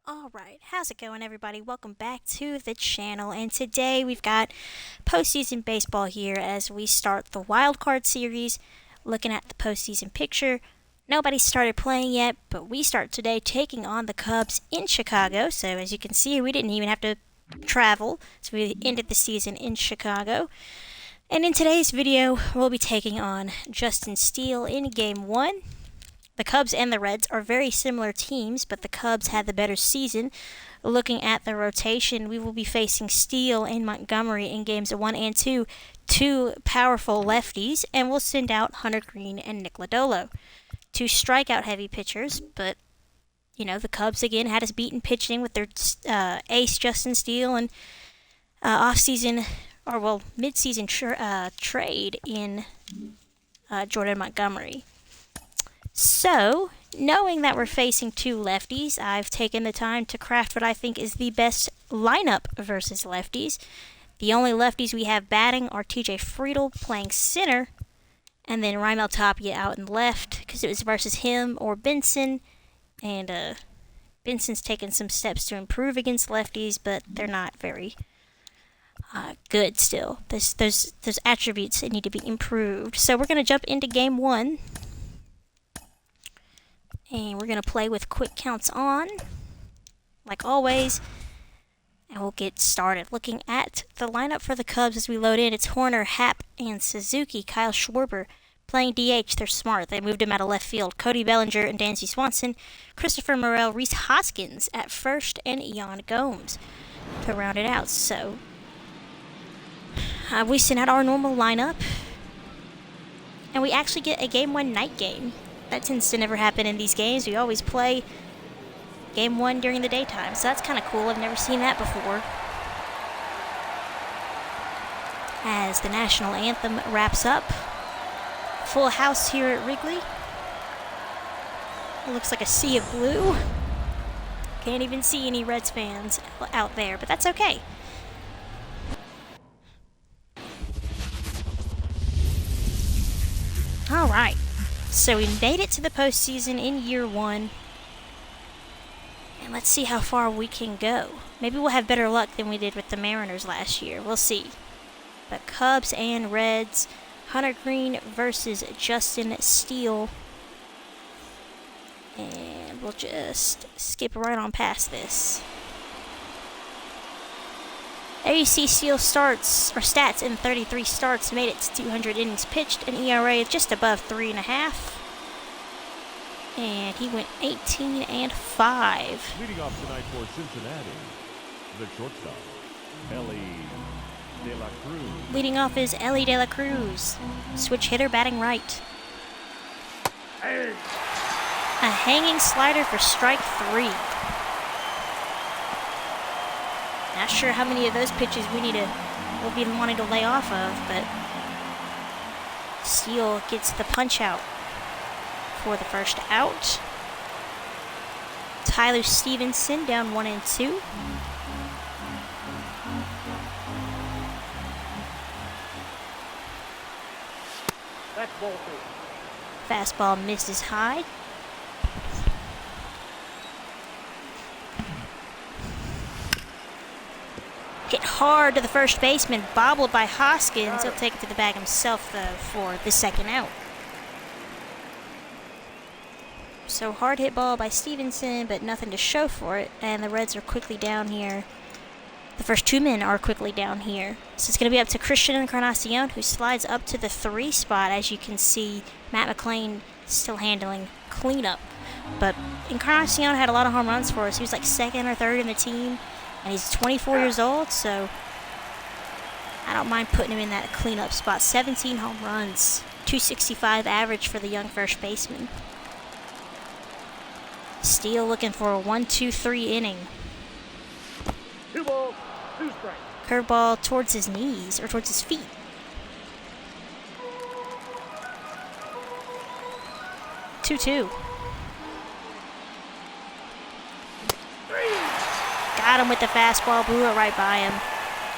Alright, how's it going everybody? Welcome back to the channel, and today we've got postseason baseball here as we start the wild card series, looking at the postseason picture. Nobody started playing yet, but we start today taking on the Cubs in Chicago, so as you can see we didn't even have to travel, so we ended the season in Chicago. And in today's video we'll be taking on Justin Steele in Game 1. The Cubs and the Reds are very similar teams, but the Cubs had the better season. Looking at the rotation, we will be facing Steele and Montgomery in games 1 and 2, two powerful lefties, and we'll send out Hunter Green and Nick Lodolo, two strikeout-heavy pitchers, but, you know, the Cubs again had us beaten pitching with their ace Justin Steele and mid-season trade in Jordan Montgomery. So, knowing that we're facing two lefties, I've taken the time to craft what I think is the best lineup versus lefties. The only lefties we have batting are TJ Friedl playing center, and then Raimel Tapia out in left, because it was versus him or Benson, and Benson's taken some steps to improve against lefties, but they're not very good still. There's attributes that need to be improved. So we're going to jump into game 1. And we're going to play with quick counts on, like always. And we'll get started. Looking at the lineup for the Cubs as we load in, it's Horner, Happ, and Suzuki. Kyle Schwarber playing DH. They're smart. They moved him out of left field. Cody Bellinger and Dansby Swanson. Christopher Morel, Rhys Hoskins at first, and Yan Gomes to round it out. So we sent out our normal lineup. And we actually get a Game 1 night game. That tends to never happen in these games. We always play Game 1 during the daytime, so that's kind of cool. I've never seen that before. As the national anthem wraps up, full house here at Wrigley. It looks like a sea of blue. Can't even see any Reds fans out there, but that's okay. All right. So we made it to the postseason in year 1. And let's see how far we can go. Maybe we'll have better luck than we did with the Mariners last year. We'll see. But Cubs and Reds, Hunter Green versus Justin Steele. And we'll just skip right on past this. There you see Steele stats in 33 starts, made it to 200 innings pitched, an ERA just above 3.5. And he went 18 and 5. Leading off tonight for Cincinnati, the shortstop, Ellie De La Cruz. Leading off is Ellie De La Cruz, switch hitter batting right. A hanging slider for strike 3. Not sure how many of those pitches we'll be wanting to lay off of, but Steele gets the punch out for the first out. Tyler Stevenson down 1 and 2. That's ball 2. Fastball misses high. Hit hard to the first baseman, bobbled by Hoskins. He'll take it to the bag himself, though, for the second out. So hard hit ball by Stevenson, but nothing to show for it. And the Reds are quickly down here. The first 2 men are quickly down here. So it's going to be up to Christian Encarnacion, who slides up to the 3 spot. As you can see, Matt McLean still handling cleanup. But Encarnacion had a lot of home runs for us. He was like second or third in the team. And he's 24 years old, so I don't mind putting him in that cleanup spot. 17 home runs, 265 average for the young first baseman. Steele looking for a 1-2-3 inning. 2 balls, 2 strikes. Curveball towards his knees, or towards his feet. Two. Got him with the fastball, blew it right by him.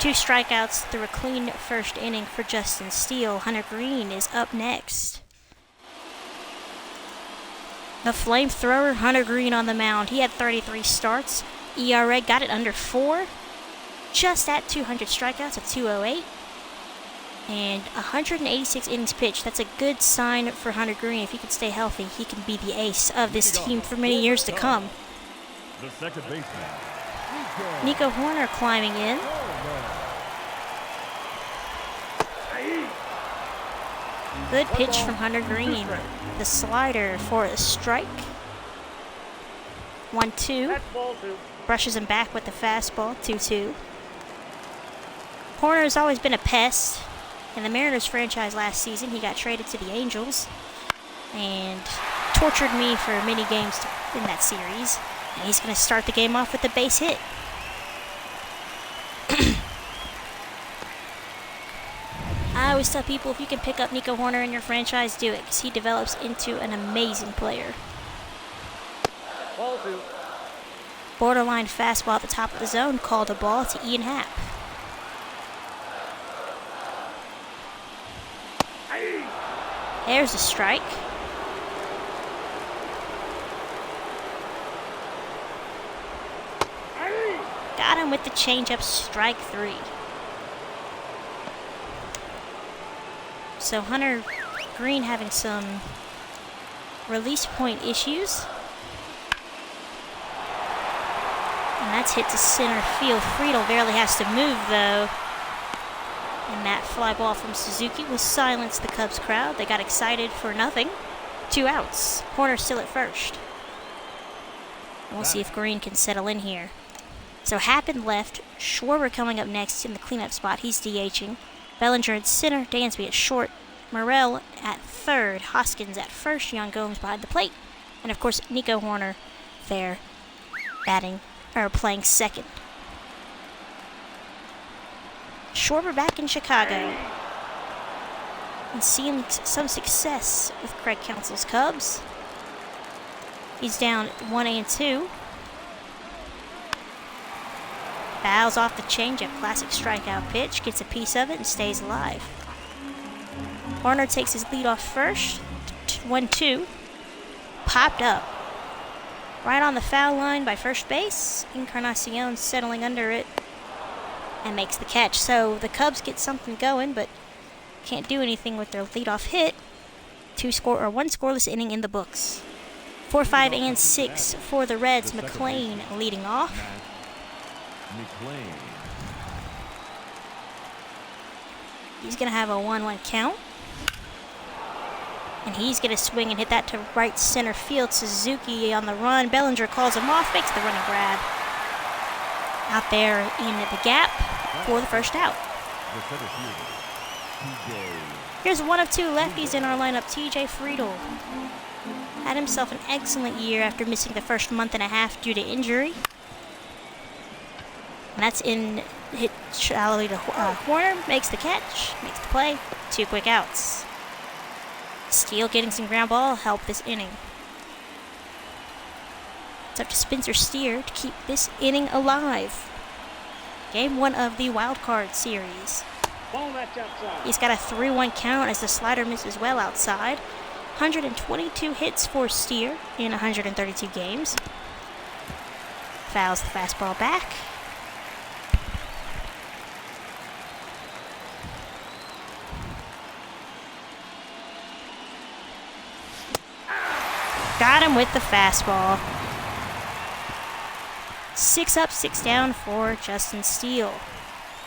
2 strikeouts through a clean first inning for Justin Steele. Hunter Green is up next. The flamethrower, Hunter Green on the mound. He had 33 starts, ERA got it under 4. Just at 200 strikeouts at 208. And 186 innings pitched. That's a good sign for Hunter Green. If he can stay healthy, he can be the ace of this team for many years to come. The second baseman, Nico Horner climbing in. Good pitch from Hunter Green. The slider for a strike. 1-2. Brushes him back with the fastball. 2-2. Horner has always been a pest. In the Mariners franchise last season, he got traded to the Angels and tortured me for many games in that series. And he's going to start the game off with a base hit. I always tell people, if you can pick up Nico Horner in your franchise, do it, because he develops into an amazing player. Borderline fastball at the top of the zone, called a ball to Ian Happ. There's a strike. Got him with the changeup, strike 3. So Hunter Green having some release point issues. And that's hit to center field. Friedel barely has to move, though. And that fly ball from Suzuki will silence the Cubs crowd. They got excited for nothing. 2 outs. Horner still at first. And we'll see if Green can settle in here. So Happen left. Schwarber coming up next in the cleanup spot. He's DHing. Bellinger at center. Dansby at short. Morel at third. Hoskins at first. Yan Gomes behind the plate. And of course, Nico Horner there playing second. Schwarber back in Chicago and seeing some success with Craig Counsell's Cubs. He's down 1-2. Fouls off the changeup, classic strikeout pitch, gets a piece of it and stays alive. Horner takes his lead off first, 1-2. Popped up right on the foul line by first base. Encarnacion settling under it and makes the catch. So the Cubs get something going, but can't do anything with their leadoff hit. One scoreless inning in the books. 4, 5, and 6 for the Reds. McLean leading off. He's going to have a 1-1 count. And he's going to swing and hit that to right center field. Suzuki on the run. Bellinger calls him off, makes the running grab. Out there in the gap for the first out. Here's one of 2 lefties in our lineup, TJ Friedel. Had himself an excellent year after missing the first month and a half due to injury. And that's in hit shallowly to Horner, makes the catch, makes the play, 2 quick outs. Steele getting some ground ball help this inning. It's up to Spencer Steer to keep this inning alive. Game 1 of the wild card series. He's got a 3-1 count as the slider misses well outside. 122 hits for Steer in 132 games. Fouls the fastball back. Got him with the fastball. 6 up, 6 down for Justin Steele.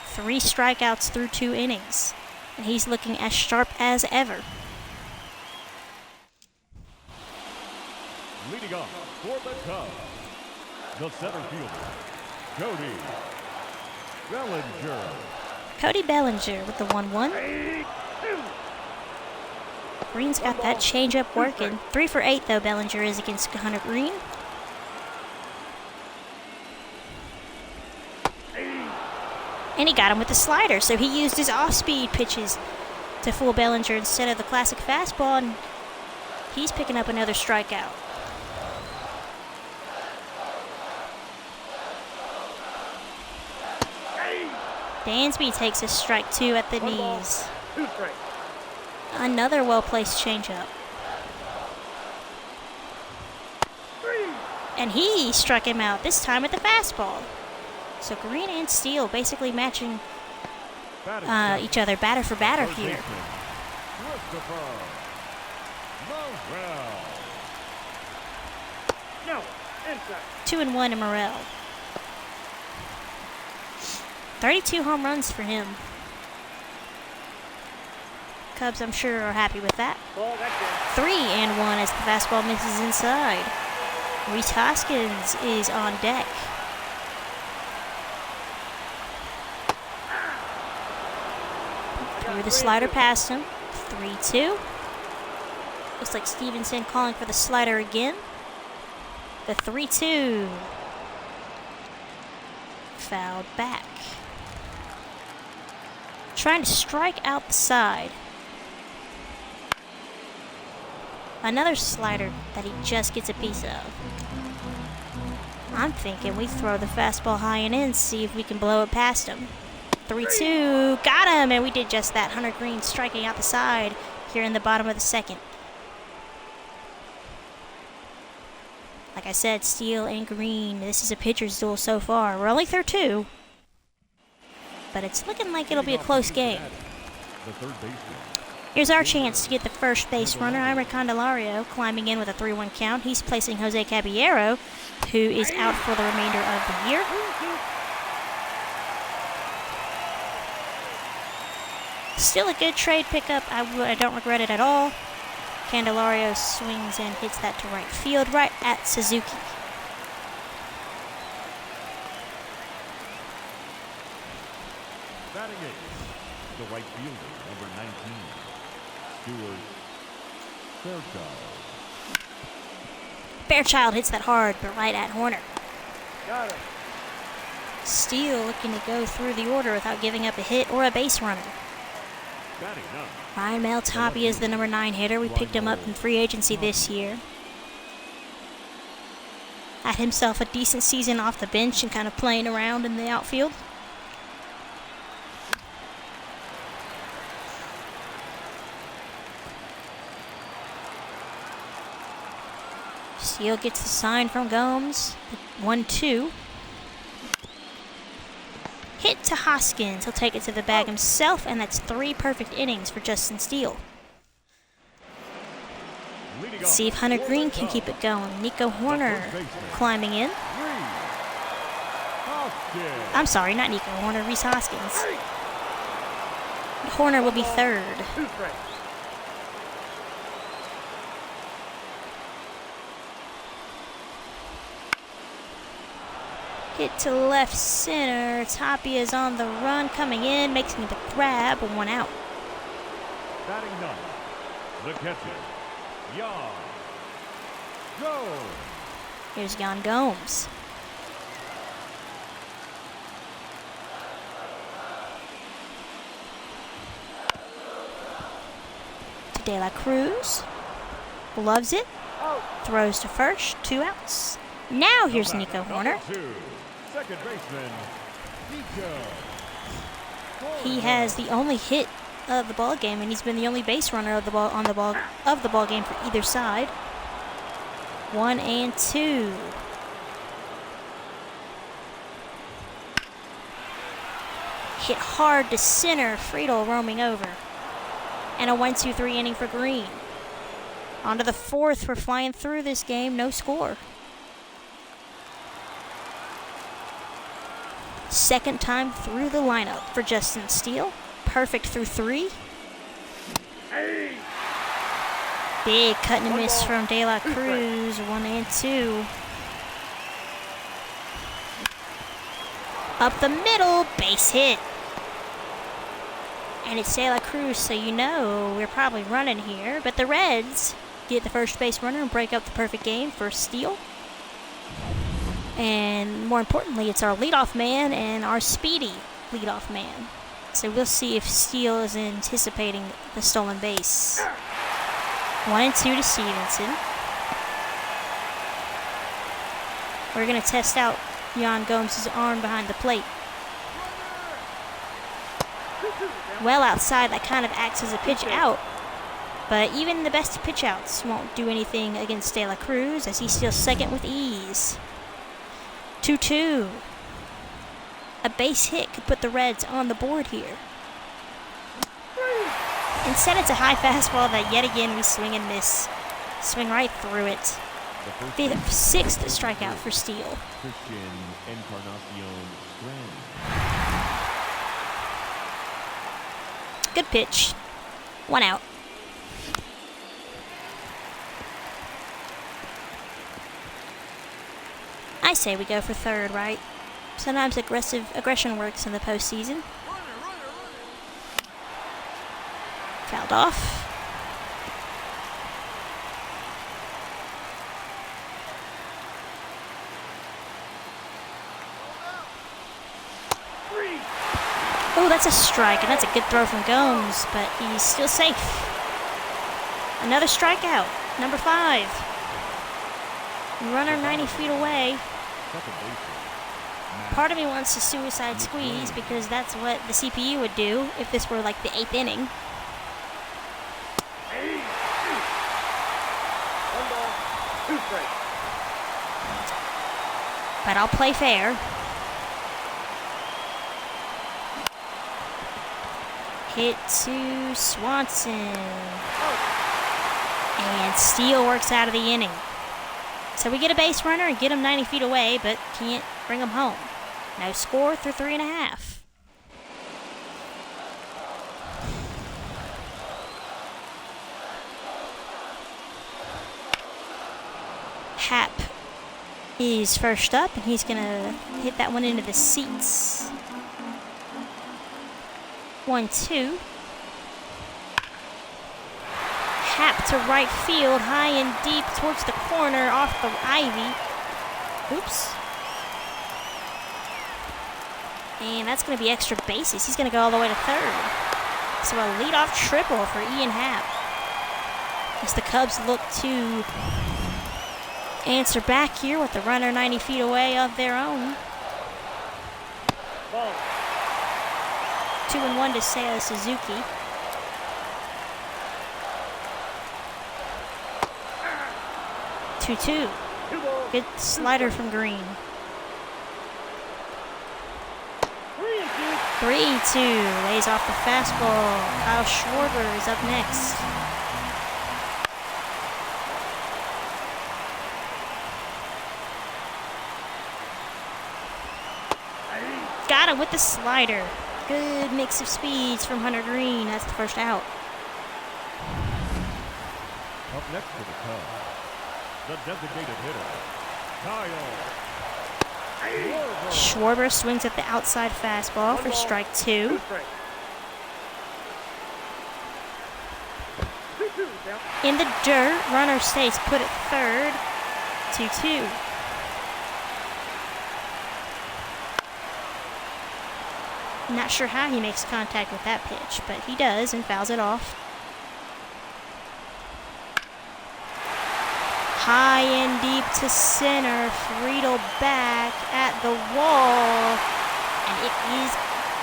3 strikeouts through 2 innings. And he's looking as sharp as ever. Leading off for the Cubs, the center fielder, Cody Bellinger. Cody Bellinger with the 1-1. Green's got that changeup working. 3 for 8 though Bellinger is against Hunter Green. And he got him with the slider, so he used his off-speed pitches to fool Bellinger instead of the classic fastball, and he's picking up another strikeout. Dansby takes a strike 2 at the knees. Another well-placed changeup. and he struck him out, this time with the fastball. So Green and Steele basically matching each other batter for batter here. 2-1 to Morel. 32 home runs for him. Cubs, I'm sure, are happy with that. 3-1 as the fastball misses inside. Rhys Hoskins is on deck. Threw the slider past him. 3-2. Looks like Stevenson calling for the slider again. The 3-2. Fouled back. Trying to strike out the side. Another slider that he just gets a piece of. I'm thinking we throw the fastball high and in, see if we can blow it past him. 3-2, got him, and we did just that. Hunter Green striking out the side here in the bottom of the second. Like I said, Steele and Green, this is a pitcher's duel so far. We're only through 2, but it's looking like it'll be a close game. Here's our chance to get the first base runner, Ira Candelario, climbing in with a 3-1 count. He's placing Jose Caballero, who is out for the remainder of the year. Still a good trade pickup. I don't regret it at all. Candelario swings and hits that to right field, right at Suzuki. Batting eighth, the right fielder, number 19, Stuart Fairchild. Fairchild hits that hard, but right at Horner. Got it. Steele looking to go through the order without giving up a hit or a base runner. Batting ninth, Ryan Maltopy is the number 9 hitter. We picked him up in free agency this year. Had himself a decent season off the bench and kind of playing around in the outfield. Steele gets the sign from Gomes. 1-2. Hit to Hoskins. He'll take it to the bag himself, and that's 3 perfect innings for Justin Steele. Let's see if Hunter Green can keep it going. Nico Horner climbing in. I'm sorry, not Nico Horner, Rhys Hoskins. Horner will be third. Hit to left center. Tapia is on the run, coming in, making the grab, 1 out. batting ninth, the catcher, Yan Gomes. Here's Yan Gomes. To De La Cruz. Loves it. Throws to first, 2 outs. Now here's Nico Horner. Second baseman, Nico. He has the only hit of the ball game, and he's been the only base runner of the ball game for either side. 1-2. Hit hard to center. Friedel roaming over. And a 1-2-3 inning for Green. On to the 4th. We're flying through this game. No score. Second time through the lineup for Justin Steele. Perfect through 3. Big cut and miss from De La Cruz. 1-2. Up the middle, base hit. And it's De La Cruz, so you know we're probably running here. But the Reds get the first base runner and break up the perfect game for Steele. And more importantly, it's our leadoff man and our speedy leadoff man. So we'll see if Steele is anticipating the stolen base. 1-2 to Stevenson. We're going to test out Yan Gomes' arm behind the plate. Well outside, that kind of acts as a pitch out. But even the best pitch outs won't do anything against De La Cruz as he steals second with ease. 2-2. A base hit could put the Reds on the board here. Instead, it's a high fastball that yet again we swing and miss. Swing right through it. Sixth strikeout for Steele. Good pitch. 1 out. I say we go for third, right? Sometimes aggression works in the postseason. Fouled off. Oh, that's a strike, and that's a good throw from Gomes, but he's still safe. Another strikeout, number 5. Runner 90 feet away. Part of me wants a suicide squeeze because that's what the CPU would do if this were like the 8th inning. But I'll play fair. Hit to Swanson. And Steele works out of the inning. So we get a base runner and get him 90 feet away, but can't bring him home. No score through 3.5. Happ is first up, and he's going to hit that one into the seats. 1-2. Happ to right field, high and deep towards the corner, off the ivy. Oops. And that's going to be extra bases. He's going to go all the way to third. So a leadoff triple for Ian Happ. As the Cubs look to answer back here with the runner 90 feet away of their own. 2-1 to Seiya Suzuki. Two. Good slider from Green. 3-2. Lays off the fastball. Kyle Schwarber is up next. Got him with the slider. Good mix of speeds from Hunter Green. That's the first out. Up next for the Cubs, the designated hitter, Kyle Schwarber swings at the outside fastball for strike 2. In the dirt, runner stays put at third. 2-2. Not sure how he makes contact with that pitch, but he does and fouls it off. High and deep to center. Friedel back at the wall. And it is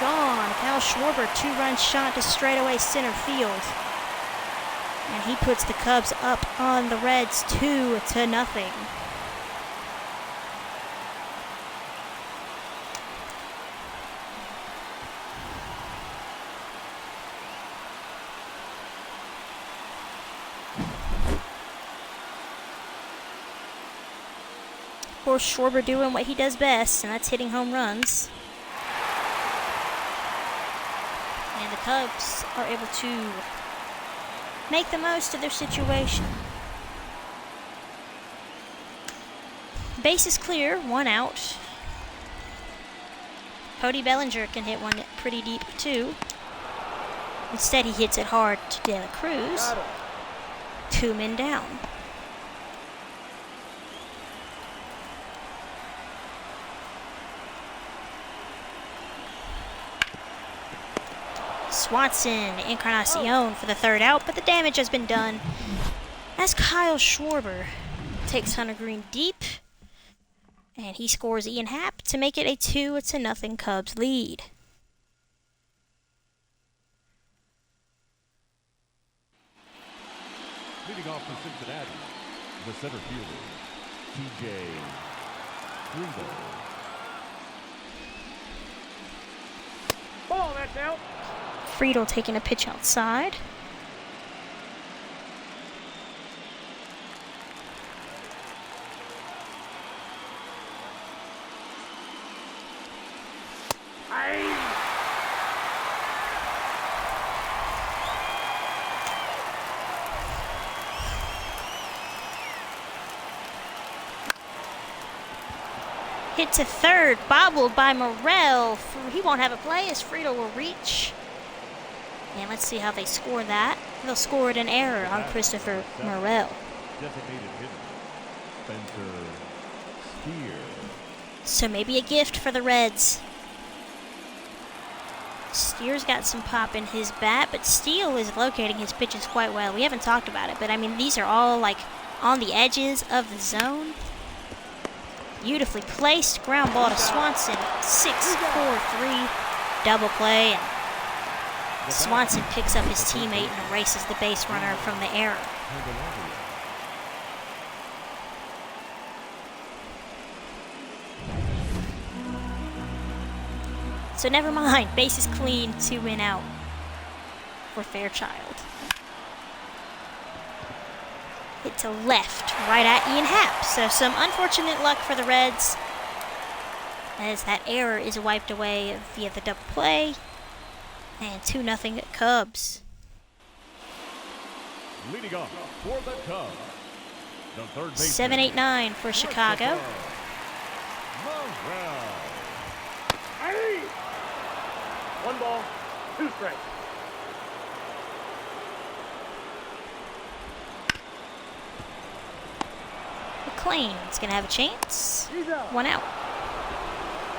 gone. Kyle Schwarber, 2-run shot to straightaway center field. And he puts the Cubs up on the Reds 2-0. Of course, Schwarber doing what he does best, and that's hitting home runs. And the Cubs are able to make the most of their situation. Base is clear, 1 out. Cody Bellinger can hit one pretty deep too. Instead, he hits it hard to De La Cruz. 2 men down. Swanson, Encarnacion for the 3rd out, but the damage has been done as Kyle Schwarber takes Hunter Green deep, and he scores Ian Happ to make it a 2-0 Cubs lead. Leading off for Cincinnati, the center fielder, T.J. Friedel. Ball, that's out. Friedel taking a pitch outside. Hit to third, bobbled by Morrell. He won't have a play as Friedel will reach. And let's see how they score that. They'll score it an error on Christopher Morrell. Designated hitter, Spencer Steer. So maybe a gift for the Reds. Steer's got some pop in his bat, but Steele is locating his pitches quite well. We haven't talked about it, but I mean, these are all like on the edges of the zone. Beautifully placed, ground ball to Swanson, 6-4-3, double play, and Swanson picks up his teammate and erases the base runner from the error. So never mind, base is clean, 2 men out for Fairchild. Hit to left, right at Ian Happ. So some unfortunate luck for the Reds as that error is wiped away via the double play. And 2-0 Cubs. Leading off for the Cubs, the third baseman, 7-8-9 for Chicago. Morrell. Hey! 1 ball, 2 strikes. McLean's gonna have a chance. He's out. 1 out.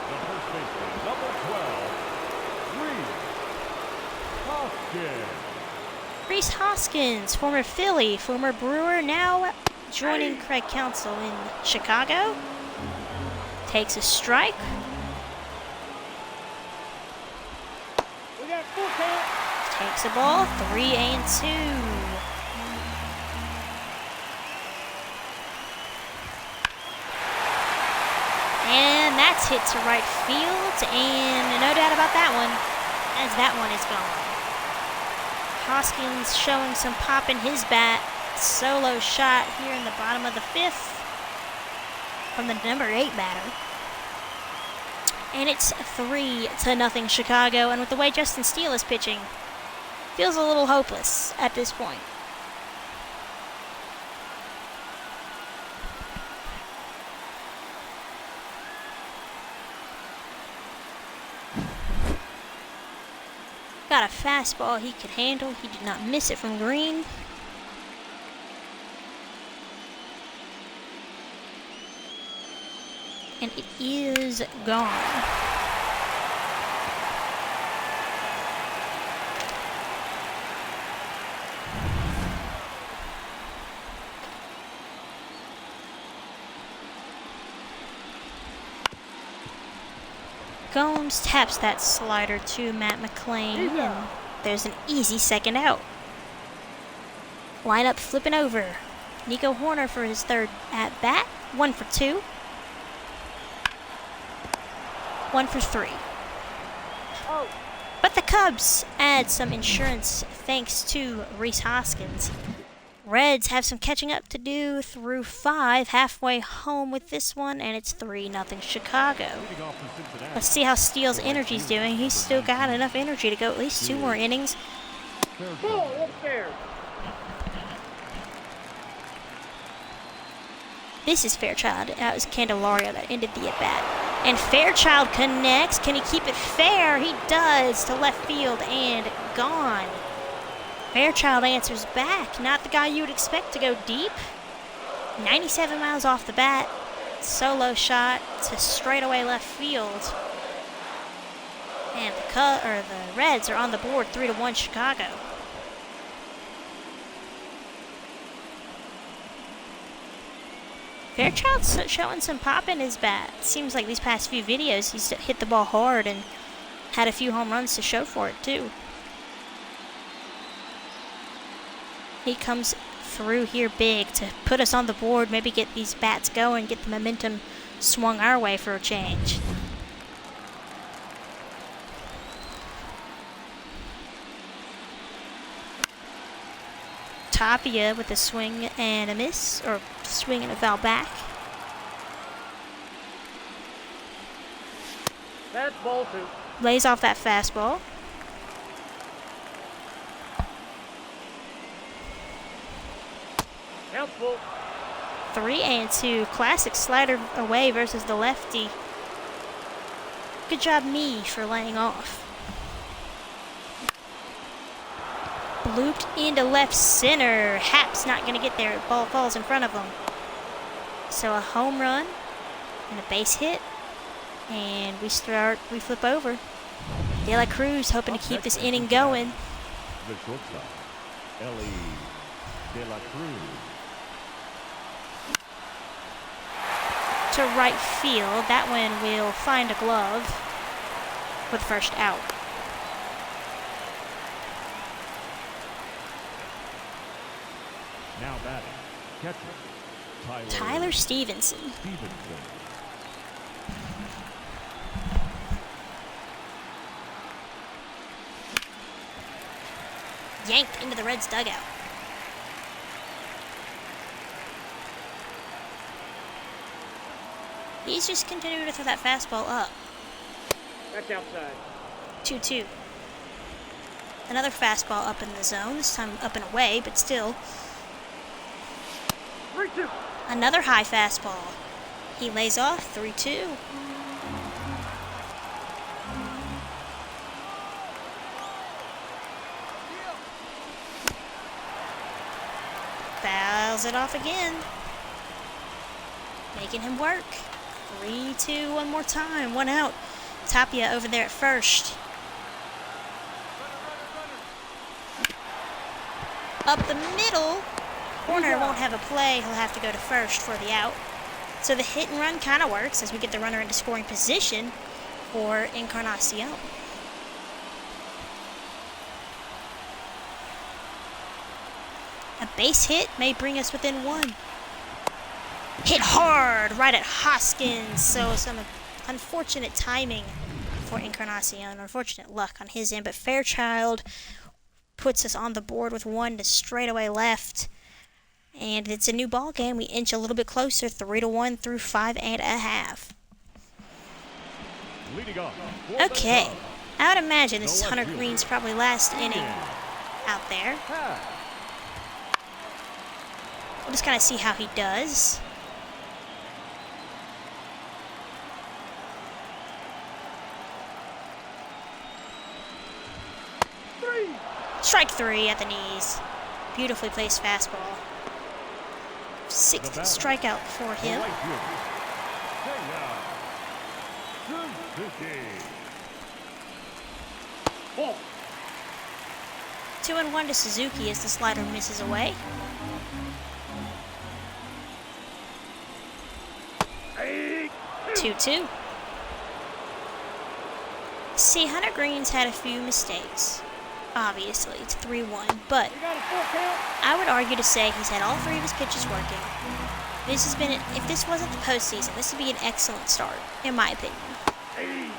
The first baseman, number 12, Hoskins. Rhys Hoskins, former Philly, former Brewer, now joining Craig Counsell in Chicago. Takes a strike. We got 4 count. Takes a ball, 3-2. And that's hit to right field, and no doubt about that one, as that one is gone. Hoskins showing some pop in his bat. Solo shot here in the bottom of the 5th from the number 8 batter. And it's 3-0 Chicago, and with the way Justin Steele is pitching, feels a little hopeless at this point. Got a fastball he could handle. He did not miss it from Green. And it is gone. Gomes taps that slider to Matt McLean, and there's an easy 2nd out. Lineup flipping over. Nico Horner for his 3rd at bat. 1 for 2. 1 for 3. Oh. But the Cubs add some insurance thanks to Rhys Hoskins. Reds have some catching up to do through 5, halfway home with this one, and it's 3-0 Chicago. Let's see how Steele's energy's doing. He's still got enough energy to go at least 2 more innings. Ball upstairs. This is Fairchild. That was Candelario that ended the at-bat. And Fairchild connects. Can he keep it fair? He does to left field and gone. Fairchild answers back. Not the guy you would expect to go deep. 97 miles off the bat. Solo shot to straightaway left field. And the Reds are on the board 3-1 Chicago. Fairchild's showing some pop in his bat. Seems like these past few videos he's hit the ball hard and had a few home runs to show for it too. He comes through here big to put us on the board, maybe get these bats going, get the momentum swung our way for a change. Tapia with a swing and a miss, or swing and a foul back. That's ball 2. Lays off that fastball. Count full. 3-2. Classic slider away versus the lefty. Good job, me, for laying off. Looped into left center. Hap's not going to get there. Ball falls in front of him. So a home run and a base hit. And we flip over. De La Cruz hoping to keep this inning going. The shortstop, Ellie De La Cruz. To right field. That one will find a glove with first out. Now batting, catcher, Tyler Stevenson. Yanked into the Reds' dugout. He's just continuing to throw that fastball up. That's outside. 2-2. Another fastball up in the zone, this time up and away, but still. 3-2. Another high fastball. He lays off, 3-2. Fouls it off again. Making him work. 3-2 one more time. 1 out. Tapia over there at first. Up the middle. Corner won't have a play. He'll have to go to first for the out. So the hit and run kind of works as we get the runner into scoring position for Encarnacion. A base hit may bring us within 1. Hit hard right at Hoskins. So some unfortunate timing for Encarnacion. Unfortunate luck on his end. But Fairchild puts us on the board with 1 to straightaway left. And it's a new ball game. We inch a little bit closer, 3-1 through 5.5. Leading off. Okay. I would imagine this is Hunter Green's probably last inning out there. We'll just kind of see how he does. Strike 3 at the knees. Beautifully placed fastball. 6th strikeout for him. 2-1 to Suzuki as the slider misses away. Hey. 2-2. See, Hunter Green's had a few mistakes. Obviously, it's 3-1, but You got a full count. I would argue to say he's had all 3 of his pitches working. This has been, if this wasn't the postseason, this would be an excellent start, in my opinion. Hey.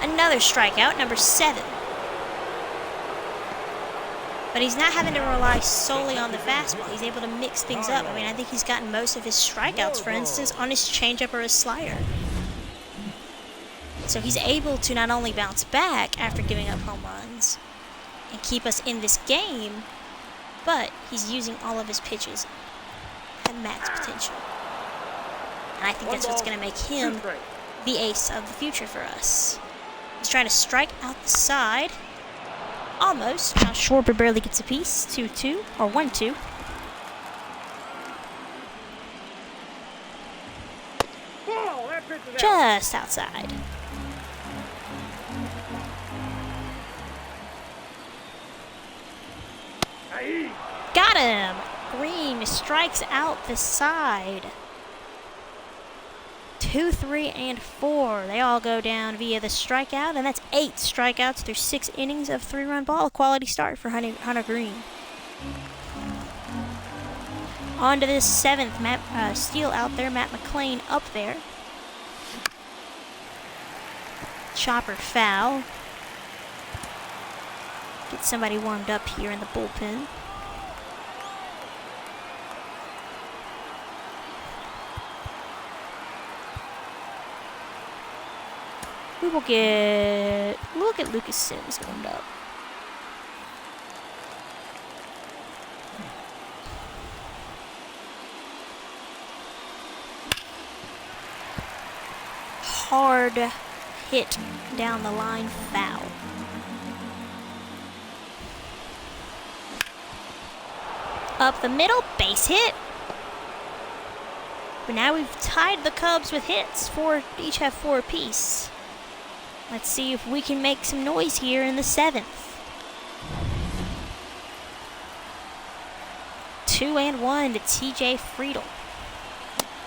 Another strikeout, number 7. But he's not having to rely solely on the fastball. He's able to mix things up. I mean, I think he's gotten most of his strikeouts, for instance, on his changeup or his slider. So he's able to not only bounce back after giving up home runs and keep us in this game, but he's using all of his pitches at max potential. And I think that's what's going to make him the ace of the future for us. He's trying to strike out the side. Almost. Now Schwarber barely gets a piece. 2-2, or 1-2. Ball. That pitch is out. Just outside. Hey. Got him! Green strikes out the side. 2, 3, and 4. They all go down via the strikeout, and that's 8 strikeouts through 6 innings of 3-run ball. A quality start for Hunter Green. On to this 7th. Steele out there. Matt McLean up there. Chopper foul. Get somebody warmed up here in the bullpen. We'll get Lucas Sims warmed up. Hard hit down the line, foul. Up the middle, base hit. But now we've tied the Cubs with hits. Each have 4 apiece. Let's see if we can make some noise here in the 7th. 2-1 to TJ Friedel.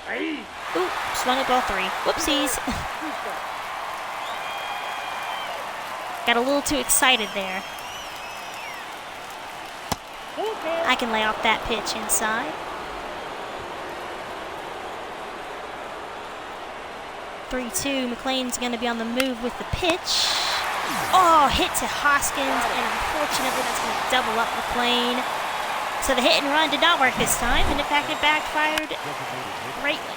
Ahí. Ooh, swung at ball 3. Whoopsies. Got a little too excited there. I can lay off that pitch inside. 3-2. McLean's going to be on the move with the pitch. Oh, hit to Hoskins, and unfortunately that's going to double up McLean. So the hit and run did not work this time, and in fact it backfired greatly.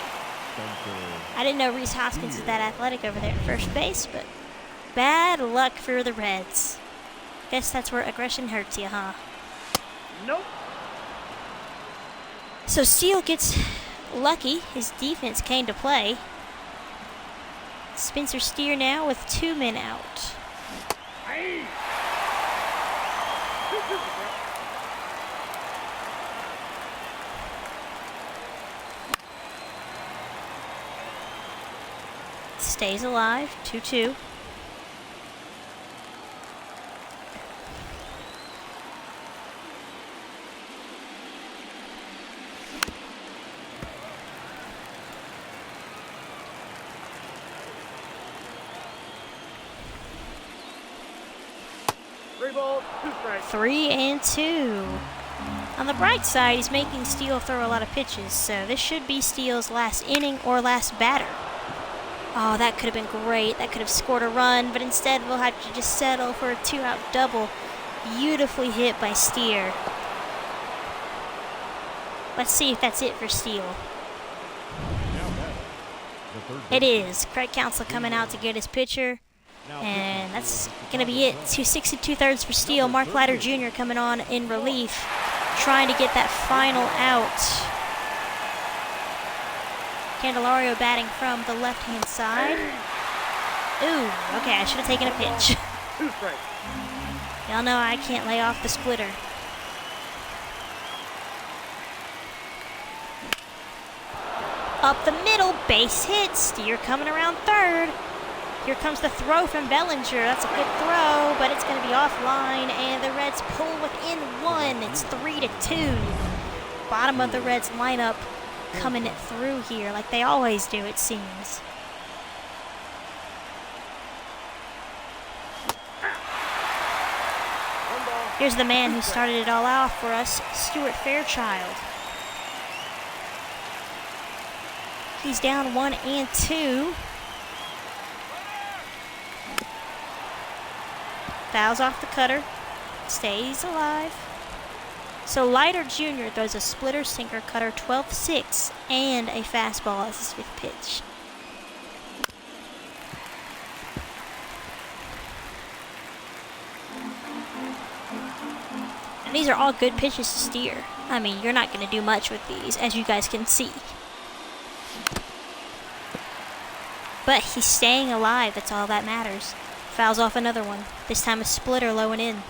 I didn't know Reese Hoskins is that athletic over there at first base, but bad luck for the Reds. Guess that's where aggression hurts you, huh? Nope. So Steele gets lucky. His defense came to play. Spencer Steer now with 2 men out. Ahí. Stays alive, 2-2. Three balls, 2 strikes. 3-2. On the bright side, he's making Steele throw a lot of pitches, so this should be Steele's last inning or last batter. Oh, that could have been great. That could have scored a run, but instead we'll have to just settle for a 2-out double. Beautifully hit by Steer. Let's see if that's it for Steele. It is. Craig Counsell coming out to get his pitcher. And that's going to be it. 6 2/3 for Steele. Mark Leiter Jr. coming on in relief, trying to get that final out. Candelario batting from the left-hand side. Ooh, okay, I should have taken a pitch. 2 strikes. Y'all know I can't lay off the splitter. Up the middle, base hit. Steer coming around third. Here comes the throw from Bellinger. That's a good throw, but it's going to be offline, and the Reds pull within 1. It's 3-2. Bottom of the Reds lineup coming it through here like they always do, it seems. Here's the man who started it all off for us, Stuart Fairchild. He's down 1-2. Fouls off the cutter, stays alive. So Leiter Jr. throws a splitter, sinker, cutter, 12-6, and a fastball as his 5th pitch. And these are all good pitches to Steer. I mean, you're not going to do much with these, as you guys can see. But he's staying alive, that's all that matters. Fouls off another one. This time a splitter low and in.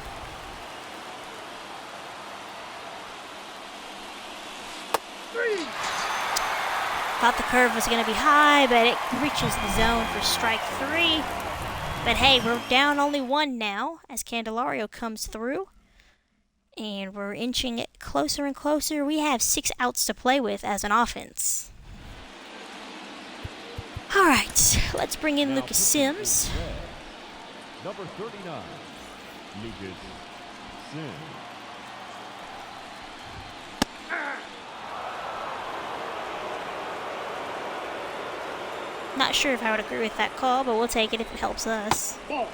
Thought the curve was going to be high, but it reaches the zone for strike 3. But hey, we're down only 1 now as Candelario comes through. And we're inching it closer and closer. We have 6 outs to play with as an offense. All right, let's bring in Lucas Sims. Number 39, Lucas Sims. Not sure if I would agree with that call, but we'll take it if it helps us. Ball.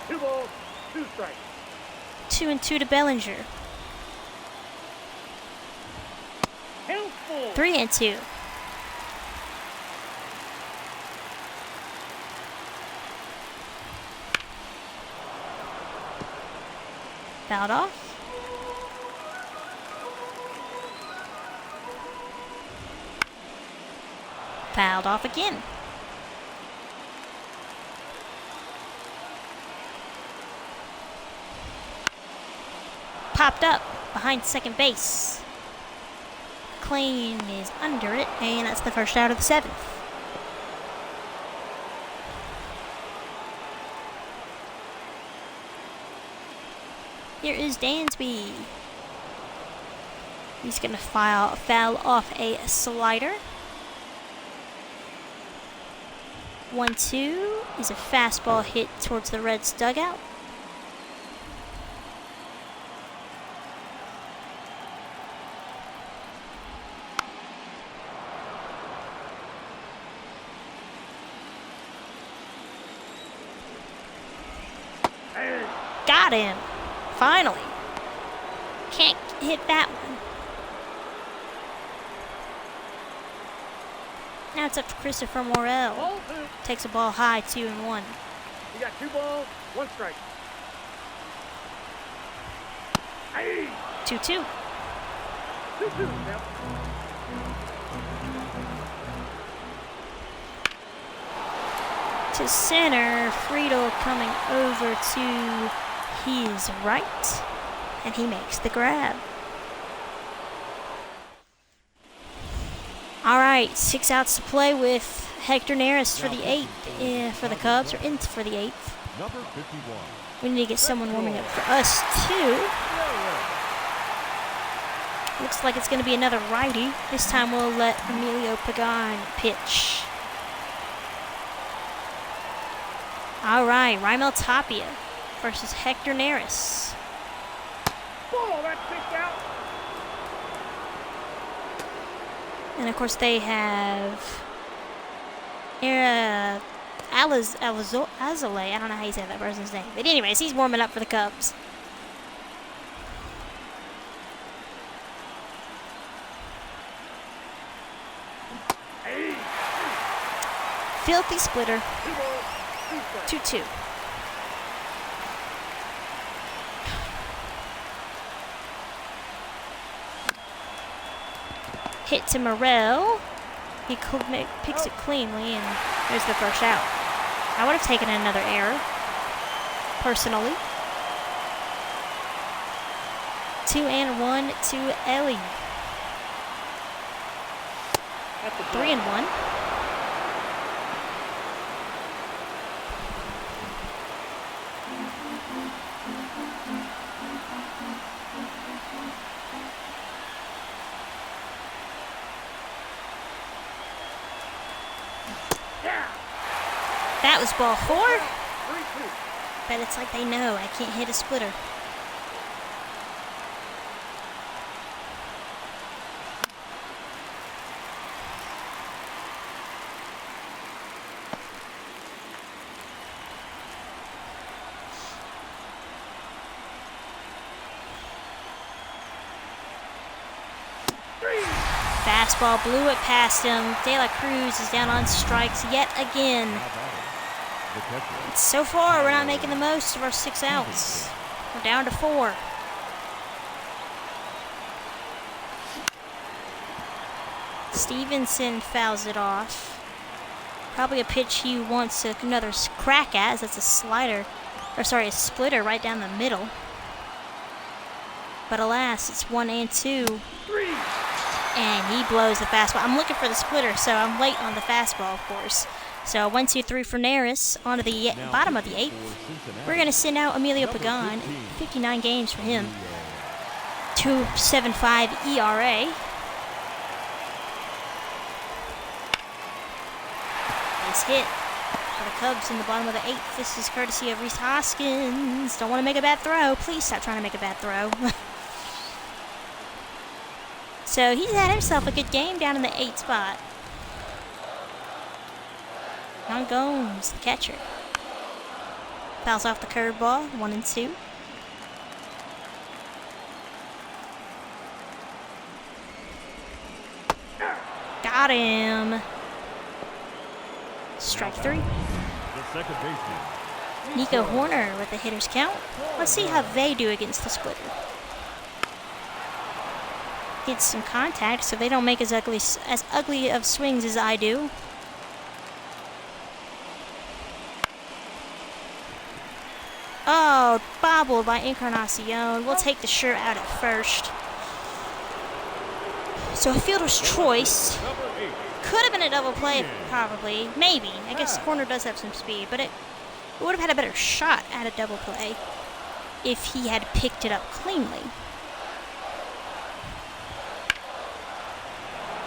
2 balls, 2 strikes. 2-2 to Bellinger. Helpful. 3-2. Fouled off. Fouled off again. Popped up behind second base. Klein is under it, and that's the first out of the 7th. Here is Dansby. He's going to foul off a slider. 1-2 is a fastball hit towards the Reds' dugout. Got him. Finally. Can't hit that one. Now it's up to Christopher Morel. Ball 2. Takes a ball high, 2-1. You got 2 balls, 1 strike. 2-2. 2-2. Now. To center, Friedel coming over to his right, and he makes the grab. All right, 6 outs to play with Hector Neris for the 8th, for the Cubs, or in for the 8th. Number 51. We need to get someone warming up for us too. Looks like it's going to be another righty. This time we'll let Emilio Pagan pitch. All right, Raimel Tapia versus Hector Neris. Ball, that's kicked out. And of course they have Azale. I don't know how you say that person's name. But anyways, he's warming up for the Cubs. Filthy splitter. 2 balls, 2 strikes. 2-2. Hit to Morel. He picks it cleanly, and there's the first out. I would have taken another error, personally. 2-1 to Ellie. That's a 3-1. That was ball 4, 3-2. but it's like they know I can't hit a splitter. Fastball blew it past him. De La Cruz is down on strikes yet again. The catcher. So far, we're not making the most of our 6 outs. We're down to 4. Stevenson fouls it off. Probably a pitch he wants another crack at, as that's a slider, or sorry, a splitter right down the middle. But alas, it's 1-2. 3. And he blows the fastball. I'm looking for the splitter, so I'm late on the fastball, of course. So 1-2-3 for Neris on to the bottom of the 8th. We're going to send out Emilio Pagan. 59 games for him. 2.75 ERA. Nice hit for the Cubs in the bottom of the 8th. This is courtesy of Rhys Hoskins. Don't want to make a bad throw. Please stop trying to make a bad throw. So he's had himself a good game down in the 8th spot. Sean Gomes, the catcher. Fouls off the curveball, 1-2. Got him. Strike 3. The second baseman. Nico Horner with the hitter's count. Let's see how they do against the splitter. Get some contact so they don't make as ugly of swings as I do. Oh, bobbled by Encarnacion. We'll take the shirt out at first. So a fielder's choice. Number 8. Could have been a double play, probably. Maybe. I guess the corner does have some speed, but it would have had a better shot at a double play if he had picked it up cleanly.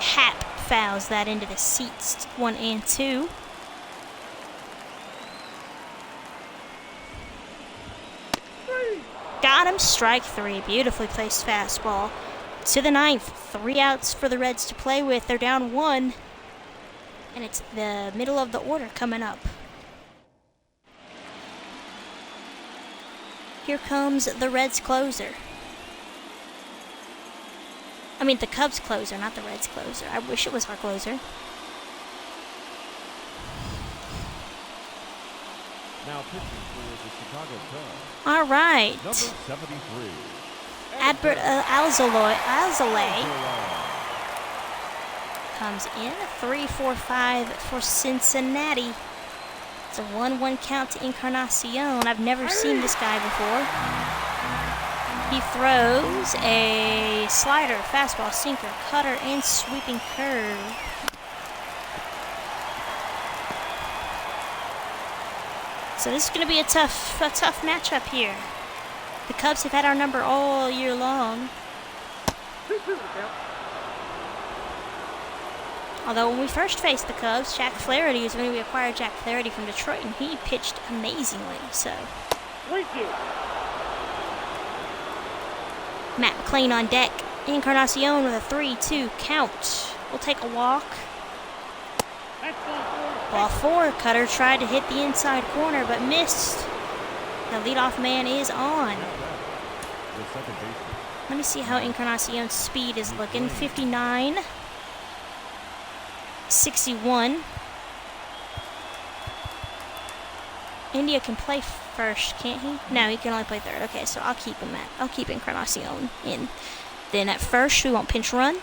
Hap fouls that into the seats, 1-2. Got him, strike 3. Beautifully placed fastball. To the 9th, 3 outs for the Reds to play with. They're down 1. And it's the middle of the order coming up. Here comes the Reds closer. I mean, the Cubs closer, not the Reds closer. I wish it was our closer. Now pitching for the Chicago Cubs. All right. Number 73. Albert Alzolay comes in. 3-4-5 for Cincinnati. It's a 1-1 count to Encarnacion. I've never seen this guy before. He throws a slider, fastball, sinker, cutter, and sweeping curve. So this is going to be a tough matchup here. The Cubs have had our number all year long. 2-2 the count. Although when we first faced the Cubs, Jack Flaherty is when we acquired Jack Flaherty from Detroit, and he pitched amazingly. So 3-2. Matt McLean on deck. Encarnacion with a 3-2 count. We'll take a walk. That's ball 4. Ball 4. Cutter tried to hit the inside corner, but missed. The leadoff man is on. The second baseman. Let me see how Encarnacion's speed is looking. 59. 61. India can play first, can't he? No, he can only play third. Okay, so I'll keep Encarnacion in. Then at first, we won't pinch run.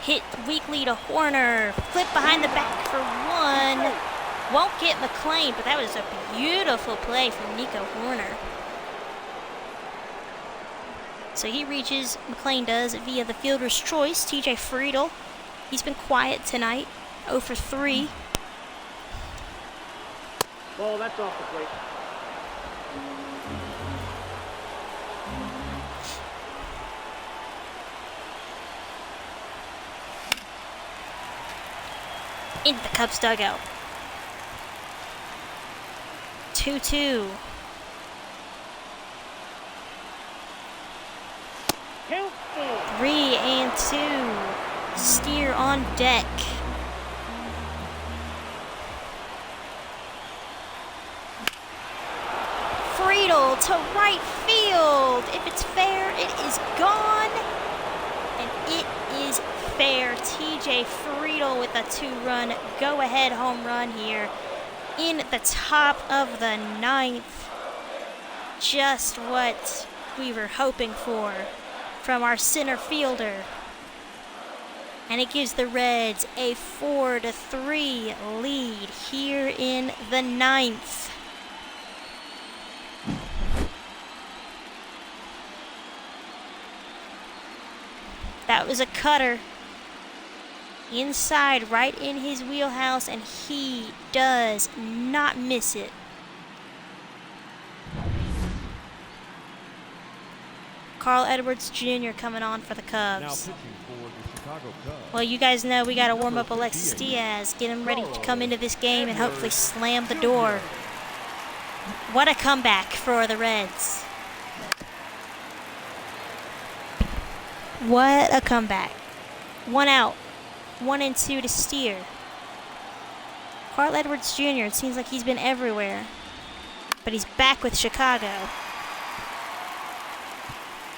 Hit weakly to Horner. Flip behind the back for 1. Won't get McLean, but that was a beautiful play from Nico Horner. So he reaches, McLean does, via the fielder's choice, TJ Friedel. He's been quiet tonight, 0 for 3. Ball, that's off the plate. In the Cubs dugout. 2-2. Count 4. 3-2. Steer on deck. Friedel to right field. If it's fair, it is gone. And it is fair. TJ Friedel with a 2-run go-ahead home run here in the top of the 9th. Just what we were hoping for from our center fielder. And it gives the Reds a 4-3 lead here in the 9th. That was a cutter inside, right in his wheelhouse, and he does not miss it. Carl Edwards Jr. coming on for the Now Cubs. pitching for the Chicago Cubs. Well, you guys know we got to warm up Alexis Diaz, get him ready to come into this game and hopefully slam the door. What a comeback for the Reds. What a comeback. 1 out. 1 and 2 to Steer. Carl Edwards Jr. It seems like he's been everywhere. But he's back with Chicago.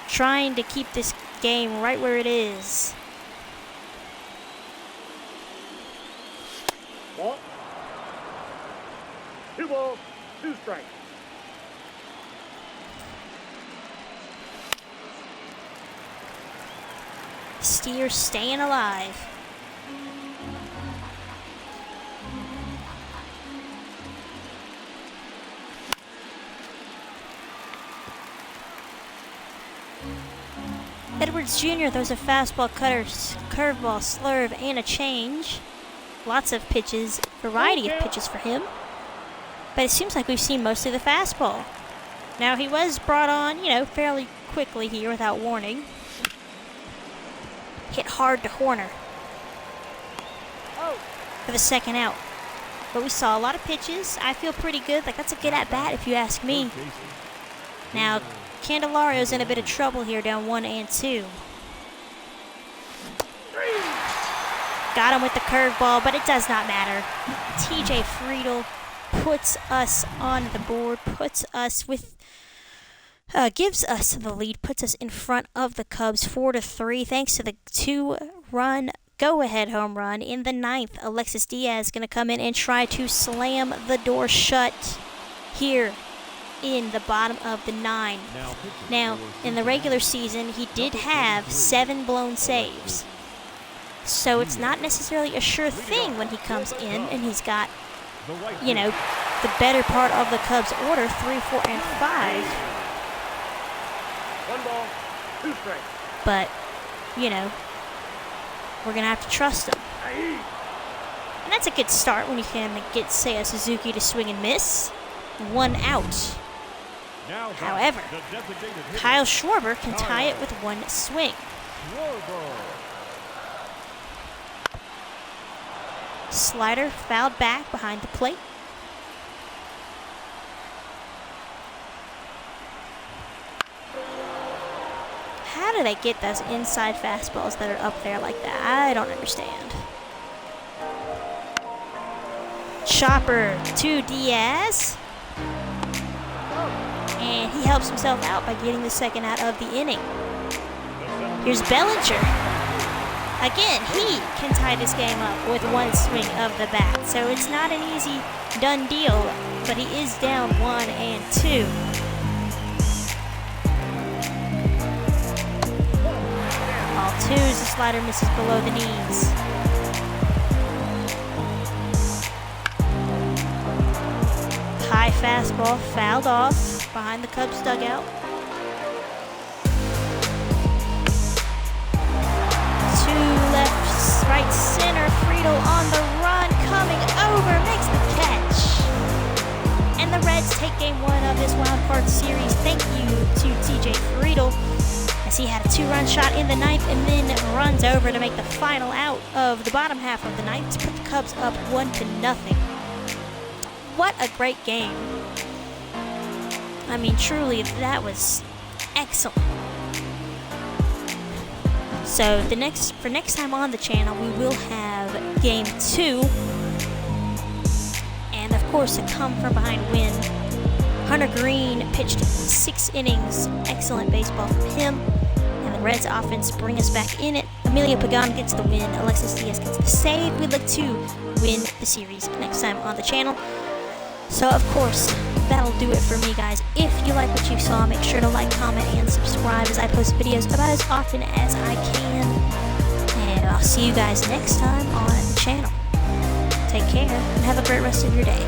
Trying to keep this game right where it is. Ball. 2 balls, 2 strikes. Steer staying alive. Edwards Jr. throws a fastball, cutter, curveball, slurve, and a change. Lots of pitches, variety of pitches for him. But it seems like we've seen mostly the fastball. Now he was brought on, fairly quickly here without warning. Hit hard to Horner for the second out. But we saw a lot of pitches. I feel pretty good. Like, that's a good at-bat if you ask me. Now, Candelario's in a bit of trouble here, down 1 and 2. Got him with the curveball, but it does not matter. TJ Friedl puts us on the board, gives us the lead, puts us in front of the Cubs 4-3, thanks to the 2-run go-ahead home run in the 9th. Alexis Diaz is going to come in and try to slam the door shut here in the bottom of the 9th. Now, in the regular season, he did have 7 blown saves. So it's not necessarily a sure thing when he comes in and he's got, the better part of the Cubs order, 3, 4, and 5. 1 ball, 2 strikes. But, we're going to have to trust him. And that's a good start when you can get Seiya Suzuki to swing and miss. 1 out. However, Kyle Schwarber can tie it with 1 swing. Slider fouled back behind the plate. How do they get those inside fastballs that are up there like that? I don't understand. Chopper to Diaz. And he helps himself out by getting the second out of the inning. Here's Bellinger. Again, he can tie this game up with 1 swing of the bat. So it's not an easy done deal, but he is down 1 and 2. Ball 2 as the slider misses below the knees. High fastball fouled off behind the Cubs dugout. 2 left, right center. Friedl on the run, coming over, makes the catch. And the Reds take game 1 of this wild card series. Thank you to TJ Friedl, as he had a 2-run shot in the 9th and then runs over to make the final out of the bottom half of the 9th to put the Cubs up 1-0. What a great game. I mean, truly, that was excellent. So for next time on the channel, we will have game 2. And of course, a come from behind win. Hunter Green pitched 6 innings. Excellent baseball from him. And the Reds offense bring us back in it. Emilio Pagan gets the win. Alexis Diaz gets the save. We'd like to win the series next time on the channel. So, of course, that'll do it for me, guys. If you like what you saw, make sure to like, comment, and subscribe as I post videos about as often as I can. And I'll see you guys next time on the channel. Take care, and have a great rest of your day.